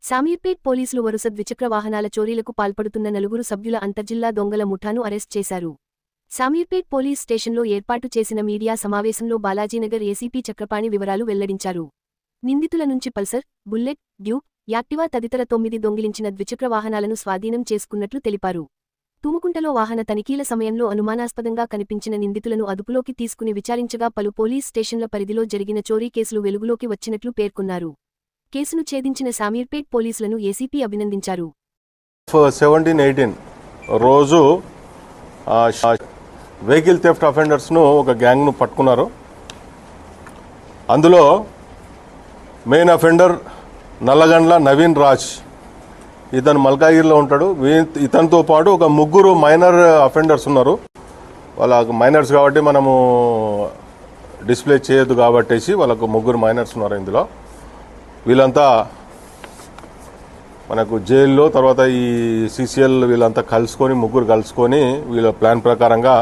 శామీర్పేట్ పోలీసులు వరుస ద్విచక్ర వాహనాల చోరీలకు పాల్పడుతున్న నలుగురు సభ్యుల అంతర్జిల్లా దొంగల ముఠాను అరెస్ట్ చేశారు. శామీర్పేట్ పోలీస్ స్టేషన్లో ఏర్పాటు చేసిన మీడియా సమావేశంలో బాలాజీనగర్ ఏసీపీ చక్రపాణి వివరాలు వెల్లడించారు. నిందితుల నుంచి పల్సర్, బుల్లెట్, డ్యూక్, యాక్టివా తదితర 9 దొంగిలించిన ద్విచక్ర వాహనాలను స్వాధీనం చేసుకున్నట్లు తెలిపారు. తుముకుంటలో వాహన తనిఖీల సమయంలో అనుమానాస్పదంగా కనిపించిన నిందితులను అదుపులోకి తీసుకుని విచారించగా పలు పోలీస్ స్టేషన్ల పరిధిలో జరిగిన చోరీ కేసులు వెలుగులోకి వచ్చినట్లు పేర్కొన్నారు. కేసును ఛేదించిన శామీర్పేట్ పోలీసులను ఏసీపీ అభినందించారు. 17-18 రోజు వెహికల్ థెఫ్ట్ అఫెండర్స్ను ఒక గ్యాంగ్ను పట్టుకున్నారు. అందులో మెయిన్ అఫెండర్ నల్లగండ్ల నవీన్ రాజ్, ఇతను మల్కాగిరిలో ఉంటాడు. ఇతనితో పాటు ఒక ముగ్గురు మైనర్ అఫెండర్స్ ఉన్నారు. వాళ్ళకు మైనర్స్ కాబట్టి మనము డిస్ప్లే చేయొద్దు కాబట్టేసి వాళ్ళకు ముగ్గురు మైనర్స్ ఉన్నారు. ఇందులో వీళ్ళంతా మనకు జైల్లో తర్వాత ఈ సిసిఎల్ వీళ్ళంతా ముగ్గురు కలుసుకొని వీళ్ళ ప్లాన్ ప్రకారంగా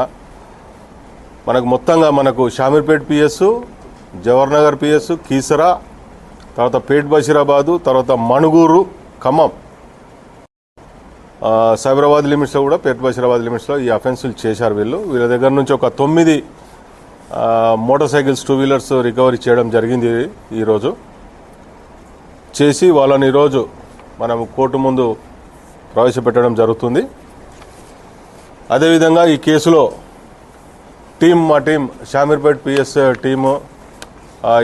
మనకు మొత్తంగా మనకు షామీర్పేట్ పిఎస్, జవహర్నగర్ పిఎస్, కీసరా, తర్వాత పేట్ బషీరాబాదు, తర్వాత మణుగూరు, ఖమ్మం, సైబరాబాద్ లిమిట్స్లో కూడా పేట్ బషీరాబాద్ లిమిట్స్లో ఈ అఫెన్సులు చేశారు. వీళ్ళ దగ్గర నుంచి ఒక 9 మోటార్ సైకిల్స్ 2 వీలర్స్ రికవరీ చేయడం జరిగింది. ఈరోజు చేసి వాళ్ళని ఈరోజు మనం కోర్టు ముందు ప్రవేశపెట్టడం జరుగుతుంది. అదేవిధంగా ఈ కేసులో మా team Shamirpet PS team,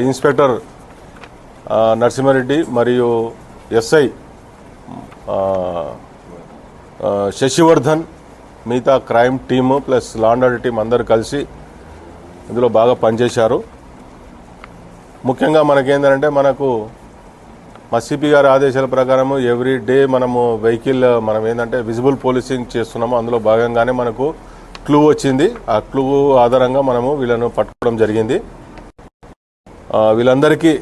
inspector Narasimhareddy మరియు ఎస్ఐ శశివర్ధన్, మిగతా crime team plus law and order team అందరూ కలిసి ఇందులో బాగా పనిచేశారు. ముఖ్యంగా మనకేంటంటే మనకు మా సిపి గారి ఆదేశాల ప్రకారము ఎవ్రీ డే మనము వెహికల్ మనం ఏంటంటే విజిబుల్ పోలీసింగ్ చేస్తున్నాము. అందులో భాగంగానే మనకు క్లూ వచ్చింది. ఆ క్లూ ఆధారంగా మనము వీళ్ళను పట్టుకోవడం జరిగింది. వీళ్ళందరికీ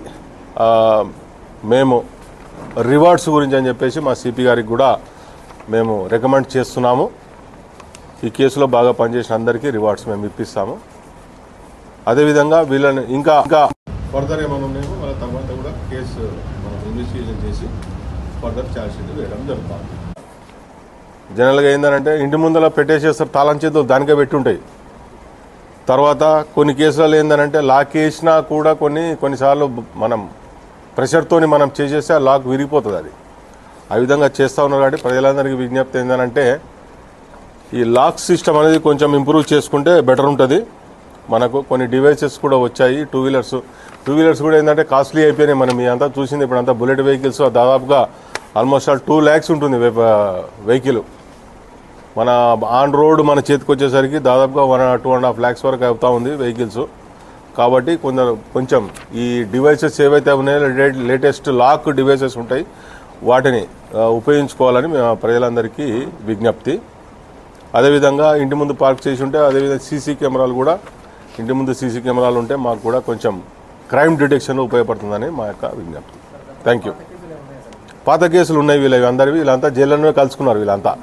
మేము రివార్డ్స్ గురించి అని చెప్పేసి మా సిపి గారికి కూడా మేము రికమెండ్ చేస్తున్నాము. ఈ కేసులో బాగా పనిచేసిన అందరికీ రివార్డ్స్ మేము ఇప్పిస్తాము. అదేవిధంగా వీళ్ళని ఇంకా ఫర్దర్ ఏమైనా ఉన్నాయో వాళ్ళ తర్వాత కూడా కేసు మనం ఇన్వెస్టిగేషన్ చేసి ఫర్దర్ ఛార్జ్ షీట్ వేయడం జరుగుతుంది. జనరల్గా ఏంటంటే ఇంటి ముందర పెట్టేసేస్తారు, తాళం చేతులు దానికే పెట్టి ఉంటాయి. తర్వాత కొన్ని కేసులలో ఏంటంటే లాక్ వేసినా కూడా కొన్నిసార్లు మనం ప్రెషర్తోని మనం చేసేస్తే ఆ లాక్ విరిగిపోతుంది. అది ఆ విధంగా చేస్తూ ఉన్నారు. కాబట్టి ప్రజలందరికీ విజ్ఞప్తి ఏంటంటే ఈ లాక్ సిస్టమ్ అనేది కొంచెం ఇంప్రూవ్ చేసుకుంటే బెటర్ ఉంటుంది. మనకు కొన్ని డివైసెస్ కూడా వచ్చాయి. 2 వీలర్స్ కూడా ఏంటంటే కాస్ట్లీ అయిపోయినాయి. మనం మీ అంతా చూసింది ఇప్పుడంతా బుల్లెట్ వెహికల్స్ దాదాపుగా ఆల్మోస్ట్ 2 lakhs ఉంటుంది వెహికల్. మన ఆన్ రోడ్ మన చేతికి వచ్చేసరికి దాదాపుగా 1-2.5 lakhs వరకు అవుతూ ఉంది వెహికల్స్. కాబట్టి కొంచెం ఈ డివైసెస్ ఏవైతే ఉన్నాయో లేటెస్ట్ లాక్ డివైసెస్ ఉంటాయి, వాటిని ఉపయోగించుకోవాలని ప్రజలందరికీ విజ్ఞప్తి. అదేవిధంగా ఇంటి ముందు పార్క్ చేసి ఉంటే అదేవిధంగా సీసీ కెమెరాలు కూడా ఇంటి ముందు సీసీ కెమెరాలు ఉంటే మాకు కూడా కొంచెం క్రైమ్ డిటెక్షన్లో ఉపయోగపడుతుందని మా యొక్క విజ్ఞప్తి. Thank you. పాత కేసులు ఉన్నాయి వీళ్ళంతా జైల్లోనే కలుసుకున్నారు. వీళ్ళంతా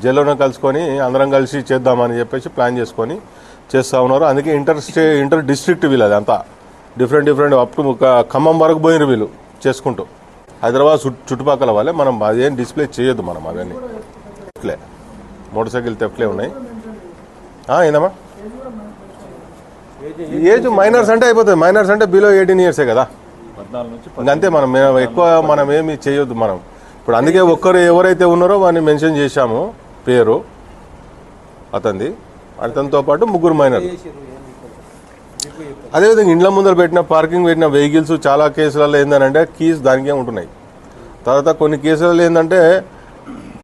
జైల్లోనే కలుసుకొని అందరం కలిసి చేద్దామని చెప్పేసి ప్లాన్ చేసుకొని చేస్తూ ఉన్నారు. అందుకే ఇంటర్ డిస్ట్రిక్ట్ వీళ్ళు అదంతా డిఫరెంట్ అప్ టు ఖమ్మం వరకు పోయినారు వీళ్ళు చేసుకుంటూ. హైదరాబాద్ చుట్టుపక్కల వాళ్ళే. మనం అదేం డిస్ప్లే చేయొద్దు. మనం అవన్నీ థెఫ్ట్లే, మోటార్ సైకిల్ థెఫ్ట్లే ఉన్నాయి. ఏందమ్మా ఏజ్ మైనర్స్ అంటే అయిపోతుంది. మైనర్స్ అంటే బిలో 18 years కదా. అంతే. మనం ఏమి చేయొద్దు. మనం ఇప్పుడు అందుకే ఎవరైతే ఉన్నారో వాడిని మెన్షన్ చేశాము పేరు అతనితో పాటు ముగ్గురు మైనర్. అదేవిధంగా ఇండ్ల ముందర పార్కింగ్ పెట్టిన వెహికల్స్ చాలా కేసులలో ఏంటంటే కీస్ దానికే ఉంటున్నాయి. తర్వాత కొన్ని కేసులలో ఏంటంటే